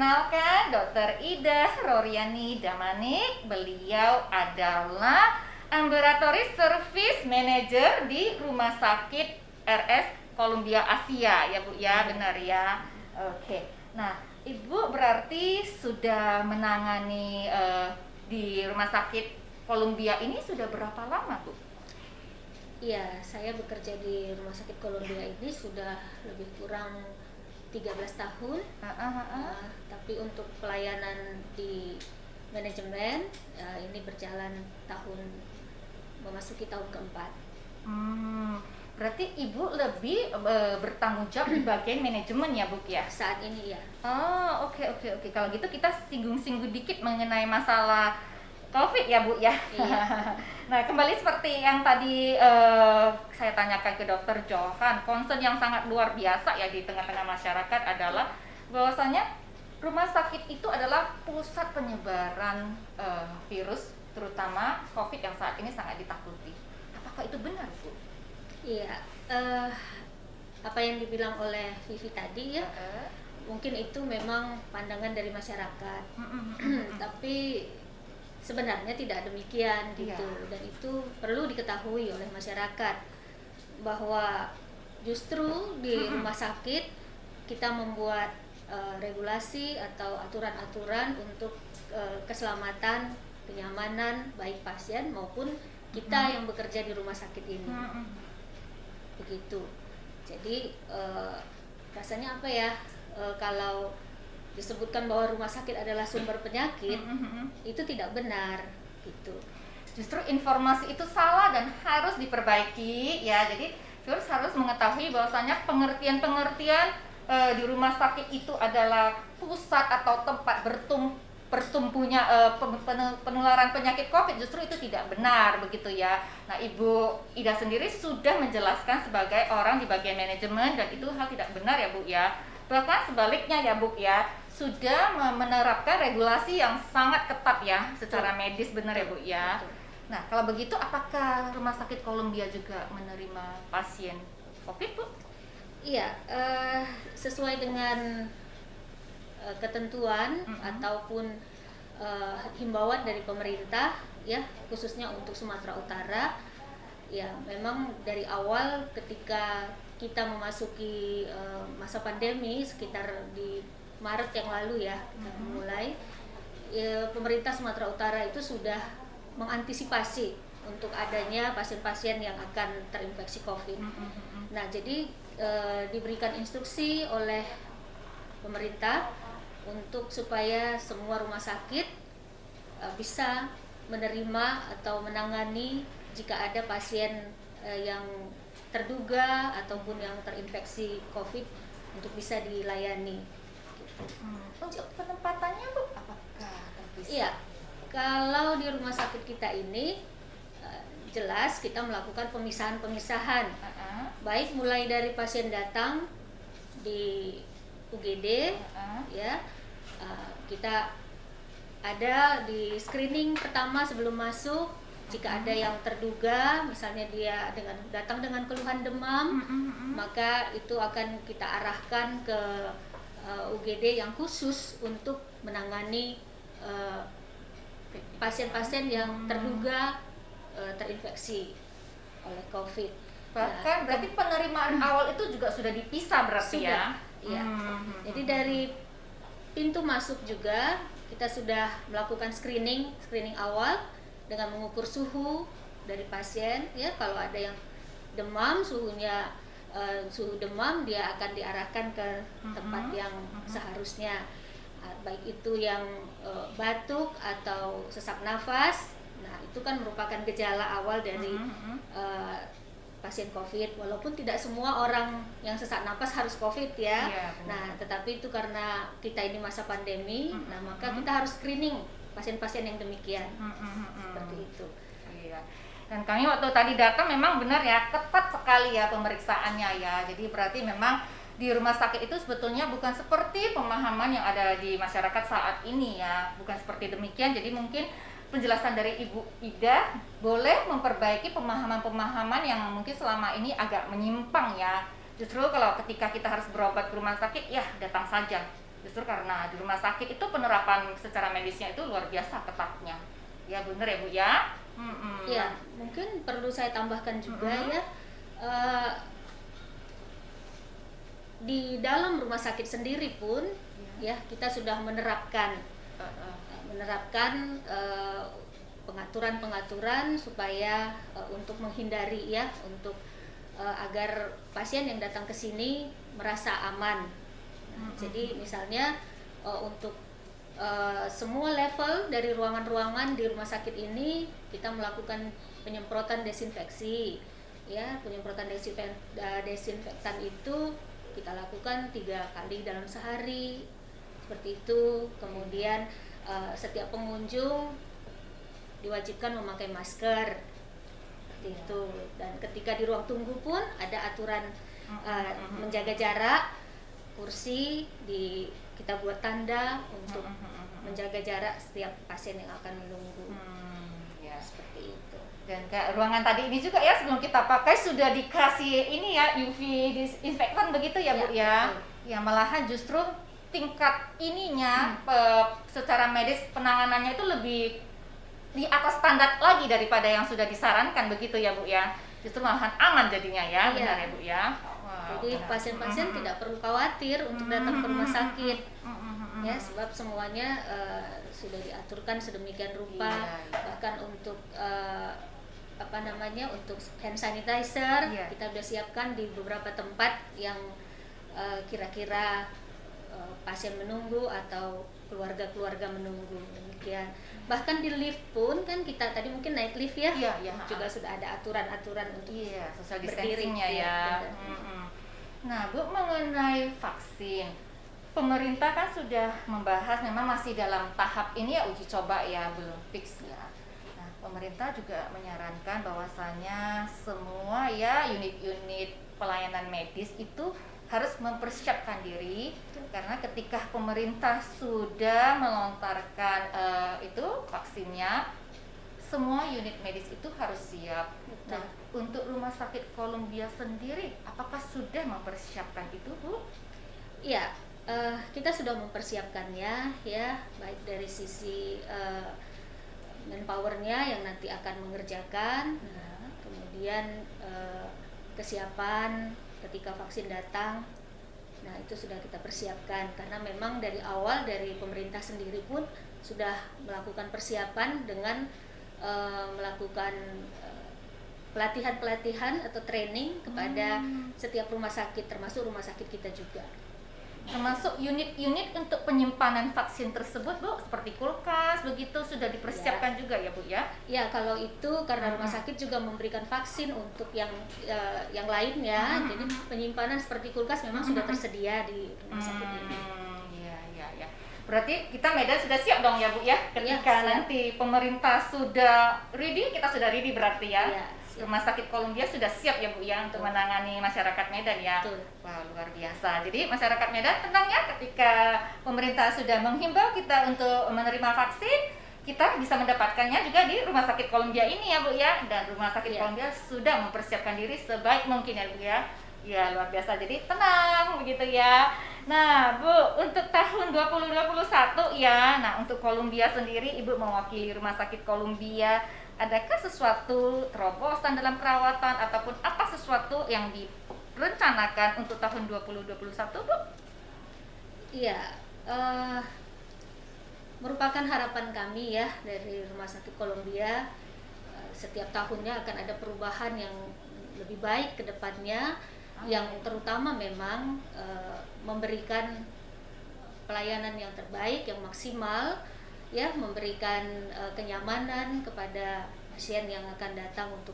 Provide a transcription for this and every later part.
perkenalkan Dr. Ida Roriani Damanik. Beliau adalah Ambulatory Service Manager di Rumah Sakit RS Columbia Asia ya Bu ya, benar ya. Oke. Nah, Ibu berarti sudah menangani di Rumah Sakit Columbia ini sudah berapa lama Bu? Iya, saya bekerja di Rumah Sakit Columbia ini sudah lebih kurang 13 tahun. Tapi untuk pelayanan di manajemen ini berjalan memasuki tahun keempat. Berarti Ibu lebih bertanggung jawab di bagian manajemen ya Bu ya? Saat ini ya. Oh, oke. Kalau gitu kita singgung-singgung dikit mengenai masalah COVID ya Bu ya. Iya. Nah, kembali seperti yang tadi saya tanyakan ke Dokter Johan, concern yang sangat luar biasa ya di tengah-tengah masyarakat adalah bahwasanya rumah sakit itu adalah pusat penyebaran virus, terutama COVID yang saat ini sangat ditakuti. Apakah itu benar Bu? Iya. Apa yang dibilang oleh Vivi tadi ya, mungkin itu memang pandangan dari masyarakat. Tapi sebenarnya tidak demikian gitu. Dan itu perlu diketahui oleh masyarakat bahwa justru di rumah sakit kita membuat regulasi atau aturan-aturan untuk keselamatan, kenyamanan baik pasien maupun kita yang bekerja di rumah sakit ini. Begitu. Jadi rasanya apa ya, kalau disebutkan bahwa rumah sakit adalah sumber penyakit, itu tidak benar gitu. Justru informasi itu salah dan harus diperbaiki ya. Jadi virus harus mengetahui bahwasanya pengertian di rumah sakit itu adalah pusat atau tempat bertumbuhnya penularan penyakit COVID. Justru itu tidak benar begitu ya. Nah, Ibu Ida sendiri sudah menjelaskan sebagai orang di bagian manajemen dan itu hal tidak benar ya Bu ya. Bahkan sebaliknya ya Bu ya, sudah menerapkan regulasi yang sangat ketat ya secara medis, benar ya Bu ya. Nah, kalau begitu apakah Rumah Sakit Columbia juga menerima pasien COVID Bu? Iya, sesuai dengan ketentuan ataupun himbauan dari pemerintah ya, khususnya untuk Sumatera Utara ya, memang dari awal ketika kita memasuki masa pandemi sekitar di Maret yang lalu ya, kita mulai pemerintah Sumatera Utara itu sudah mengantisipasi untuk adanya pasien-pasien yang akan terinfeksi COVID. Nah, jadi diberikan instruksi oleh pemerintah untuk supaya semua rumah sakit bisa menerima atau menangani jika ada pasien yang terduga ataupun yang terinfeksi COVID untuk bisa dilayani. Untuk penempatannya Bu, apakah bisa? Iya, kalau di rumah sakit kita ini jelas kita melakukan pemisahan-pemisahan, baik mulai dari pasien datang di UGD, ya, kita ada di screening pertama sebelum masuk. Jika ada yang terduga, misalnya dia datang dengan keluhan demam, maka itu akan kita arahkan ke UGD yang khusus untuk menangani pasien-pasien yang terduga terinfeksi oleh COVID. Bahkan berarti penerimaan awal itu juga sudah dipisah berarti sudah, ya? Jadi dari pintu masuk juga kita sudah melakukan screening awal dengan mengukur suhu dari pasien ya. Kalau ada yang demam, suhu demam, dia akan diarahkan ke tempat yang seharusnya, baik itu yang batuk atau sesak nafas. Nah, itu kan merupakan gejala awal dari pasien COVID, walaupun tidak semua orang yang sesak napas harus COVID ya. Nah, tetapi itu karena kita ini masa pandemi, nah maka kita harus screening pasien-pasien yang demikian. Seperti itu. Iya. Dan kami waktu tadi datang memang benar ya, ketat sekali ya pemeriksaannya ya. Jadi berarti memang di rumah sakit itu sebetulnya bukan seperti pemahaman yang ada di masyarakat saat ini ya. Bukan seperti demikian. Jadi mungkin penjelasan dari Ibu Ida boleh memperbaiki pemahaman-pemahaman yang mungkin selama ini agak menyimpang ya. Justru kalau ketika kita harus berobat ke rumah sakit, ya datang saja. Justru karena di rumah sakit itu penerapan secara medisnya itu luar biasa ketatnya. Ya bener ya Bu ya. Ya, mungkin perlu saya tambahkan juga ya, eh, di dalam rumah sakit sendiri pun ya kita sudah menerapkan pengaturan-pengaturan supaya untuk menghindari ya, untuk agar pasien yang datang ke sini merasa aman. Jadi misalnya untuk semua level dari ruangan-ruangan di rumah sakit ini kita melakukan penyemprotan desinfeksi ya. Penyemprotan desinfektan itu kita lakukan 3 kali dalam sehari seperti itu. Kemudian setiap pengunjung diwajibkan memakai masker seperti itu. Dan ketika di ruang tunggu pun ada aturan menjaga jarak. Kursi kita buat tanda untuk menjaga jarak setiap pasien yang akan menunggu. Ya. Seperti itu. Dan kayak ruangan tadi ini juga ya, sebelum kita pakai sudah dikasih ini ya, UV disinfektan begitu ya Bu ya. Ya malahan justru tingkat ininya secara medis penanganannya itu lebih di atas standar lagi daripada yang sudah disarankan begitu ya Bu ya. Justru malahan aman jadinya ya, benar ya Bu ya. Jadi pasien-pasien tidak perlu khawatir untuk datang ke rumah sakit ya, sebab semuanya sudah diaturkan sedemikian rupa. Bahkan untuk untuk hand sanitizer kita sudah siapkan di beberapa tempat yang kira-kira pasien menunggu atau keluarga-keluarga menunggu, demikian. Bahkan di lift pun kan kita tadi mungkin naik lift ya, juga sudah ada aturan-aturan untuk social berdiri distancing-nya ya. Nah Bu, mengenai vaksin, pemerintah kan sudah membahas, memang masih dalam tahap ini ya, uji coba ya, belum fix ya. Nah pemerintah juga menyarankan bahwasanya semua ya unit-unit pelayanan medis itu harus mempersiapkan diri, karena ketika pemerintah sudah melontarkan itu vaksinnya, semua unit medis itu harus siap. Nah, untuk Rumah Sakit Columbia sendiri, apakah sudah mempersiapkan itu, Bu? Iya, kita sudah mempersiapkannya ya, baik dari sisi manpowernya yang nanti akan mengerjakan, kemudian kesiapan ketika vaksin datang. Nah itu sudah kita persiapkan, karena memang dari awal dari pemerintah sendiri pun sudah melakukan persiapan dengan melakukan pelatihan atau training kepada setiap rumah sakit, termasuk rumah sakit kita juga. Termasuk unit-unit untuk penyimpanan vaksin tersebut, Bu, seperti kulkas begitu sudah dipersiapkan juga ya Bu ya? Ya, kalau itu karena rumah sakit juga memberikan vaksin untuk yang lainnya, jadi penyimpanan seperti kulkas memang sudah tersedia di rumah sakit ini. Ya. Berarti kita Medan sudah siap dong ya Bu ya, ketika nanti pemerintah sudah ready, kita sudah ready berarti ya. Rumah Sakit Columbia sudah siap ya Bu ya untuk menangani masyarakat Medan ya. Wah luar biasa. Jadi masyarakat Medan tenang ya, ketika pemerintah sudah menghimbau kita untuk menerima vaksin, kita bisa mendapatkannya juga di Rumah Sakit Columbia ini ya Bu ya. Dan Rumah Sakit Columbia sudah mempersiapkan diri sebaik mungkin ya Bu ya. Ya luar biasa, jadi tenang begitu ya. Nah Bu, untuk tahun 2021 ya, nah untuk Columbia sendiri Ibu mewakili Rumah Sakit Columbia, adakah sesuatu terobosan dalam perawatan ataupun apa sesuatu yang direncanakan untuk tahun 2021 Bu? Iya, merupakan harapan kami ya dari Rumah Sakit Columbia. Setiap tahunnya akan ada perubahan yang lebih baik ke depannya, yang terutama memang memberikan pelayanan yang terbaik, yang maksimal ya, memberikan kenyamanan kepada pasien yang akan datang untuk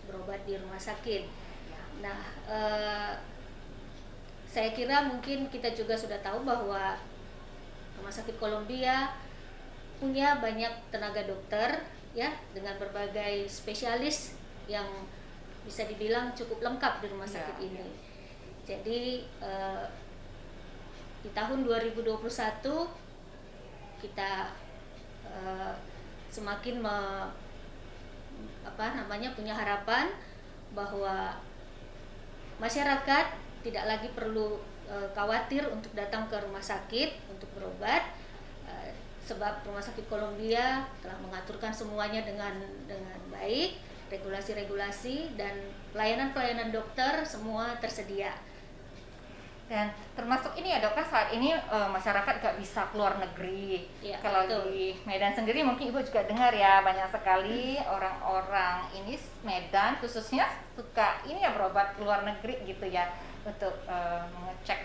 berobat di rumah sakit. Nah, saya kira mungkin kita juga sudah tahu bahwa Rumah Sakit Columbia punya banyak tenaga dokter ya, dengan berbagai spesialis yang bisa dibilang cukup lengkap di rumah sakit ini. Jadi di tahun 2021 kita semakin punya harapan bahwa masyarakat tidak lagi perlu khawatir untuk datang ke rumah sakit untuk berobat, sebab Rumah Sakit Columbia telah mengaturkan semuanya dengan baik, regulasi-regulasi dan pelayanan-pelayanan dokter semua tersedia. Dan termasuk ini ya dok, kan saat ini masyarakat nggak bisa keluar negeri. Ya, Kalau betul. di Medan sendiri mungkin ibu juga dengar ya, banyak sekali orang-orang ini Medan khususnya suka ini ya berobat ke luar negeri gitu ya, untuk mengecek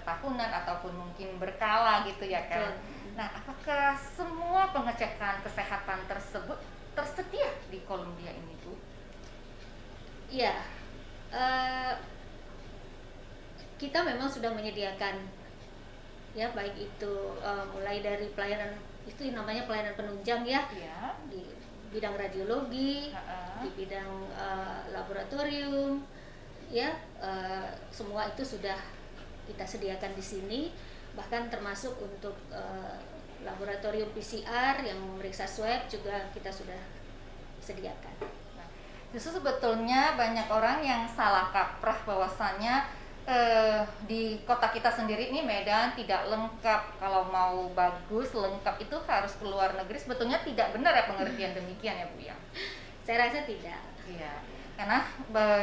tahunan ataupun mungkin berkala gitu ya kan. Betul. Nah, apakah semua pengecekan kesehatan tersebut tersedia di Columbia ini Bu? Iya, kita memang sudah menyediakan ya, baik itu mulai dari pelayanan, itu namanya pelayanan penunjang ya, Iya. di bidang radiologi, di bidang laboratorium ya, semua itu sudah kita sediakan di sini, bahkan termasuk untuk laboratorium PCR yang memeriksa swab juga kita sudah sediakan. Justru sebetulnya banyak orang yang salah kaprah bahwasannya di kota kita sendiri ini Medan tidak lengkap. Kalau mau bagus lengkap itu harus ke luar negeri. Sebetulnya tidak benar ya pengertian demikian ya Bu ya. Saya rasa tidak. Iya. Karena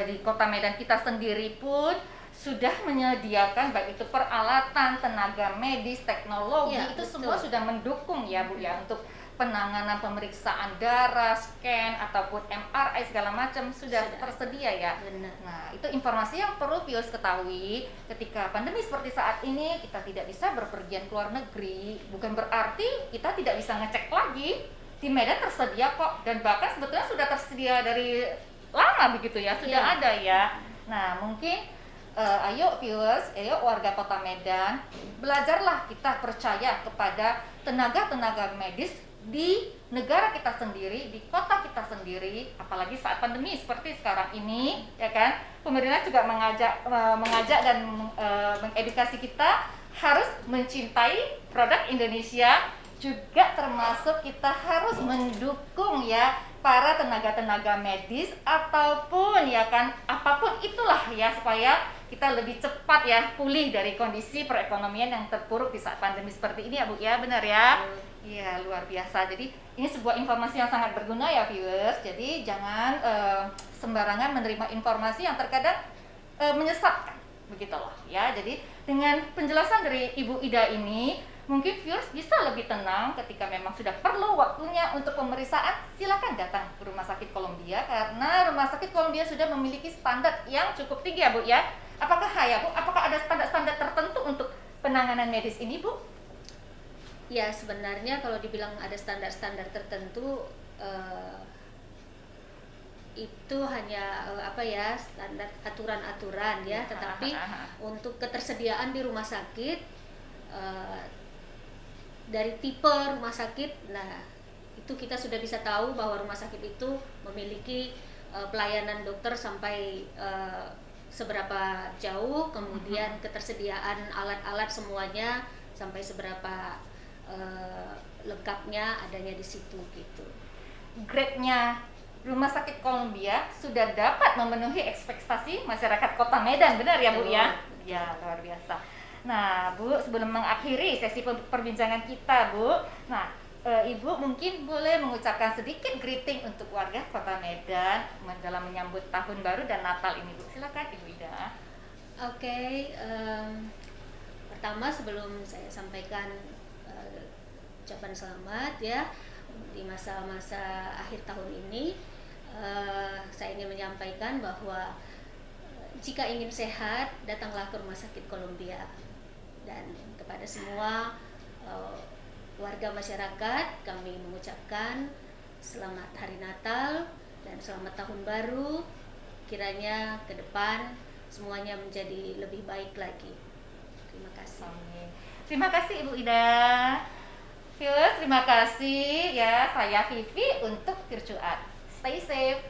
di kota Medan kita sendiri pun sudah menyediakan baik itu peralatan, tenaga medis, teknologi, Ya, itu betul. semua sudah mendukung ya Bu ya untuk penanganan pemeriksaan darah, scan ataupun MRI segala macam sudah tersedia ya. Benar. Nah, itu informasi yang perlu Pius ketahui ketika pandemi seperti saat ini kita tidak bisa berpergian ke luar negeri. Bukan berarti kita tidak bisa ngecek lagi. Di Medan tersedia kok, dan bahkan sebetulnya sudah tersedia dari lama begitu ya, sudah ada ya. Nah, mungkin ayo viewers, ayo warga kota Medan, belajarlah kita percaya kepada tenaga-tenaga medis di negara kita sendiri, di kota kita sendiri, apalagi saat pandemi seperti sekarang ini, ya kan? Pemerintah juga mengajak dan mengedukasi kita harus mencintai produk Indonesia, juga termasuk kita harus mendukung ya para tenaga-tenaga medis ataupun ya kan apapun itulah ya, supaya kita lebih cepat ya pulih dari kondisi perekonomian yang terpuruk di saat pandemi seperti ini ya Bu ya, benar ya? Iya, luar biasa. Jadi ini sebuah informasi yang sangat berguna ya viewers. Jadi jangan sembarangan menerima informasi yang terkadang menyesatkan, begitulah ya. Jadi dengan penjelasan dari Ibu Ida ini, mungkin viewers bisa lebih tenang ketika memang sudah perlu waktunya untuk pemeriksaan. Silakan datang ke Rumah Sakit Columbia, karena Rumah Sakit Columbia sudah memiliki standar yang cukup tinggi ya Bu ya. Apakah ya Bu? Apakah ada standar-standar tertentu untuk penanganan medis ini Bu? Ya, sebenarnya kalau dibilang ada standar-standar tertentu, itu hanya standar aturan-aturan ya, tetapi untuk ketersediaan di rumah sakit, dari tipe rumah sakit, nah itu kita sudah bisa tahu bahwa rumah sakit itu memiliki pelayanan dokter sampai seberapa jauh, kemudian ketersediaan alat-alat semuanya sampai seberapa lengkapnya adanya di situ gitu. Grade-nya Rumah Sakit Columbia sudah dapat memenuhi ekspektasi masyarakat Kota Medan, benar ya Bu ya? Ya, luar biasa. Nah Bu, sebelum mengakhiri sesi perbincangan kita Bu, nah Ibu mungkin boleh mengucapkan sedikit greeting untuk warga Kota Medan dalam menyambut Tahun Baru dan Natal ini Bu. Silakan Ibu Ida. Oke, pertama sebelum saya sampaikan ucapan selamat ya di masa-masa akhir tahun ini, saya ingin menyampaikan bahwa jika ingin sehat, datanglah ke Rumah Sakit Columbia. Dan kepada semua warga masyarakat, kami mengucapkan selamat Hari Natal dan selamat Tahun Baru. Kiranya ke depan semuanya menjadi lebih baik lagi. Terima kasih. Amin. Terima kasih Ibu Ida. Viewers, terima kasih ya. Saya Vivi untuk Virtual. Stay safe.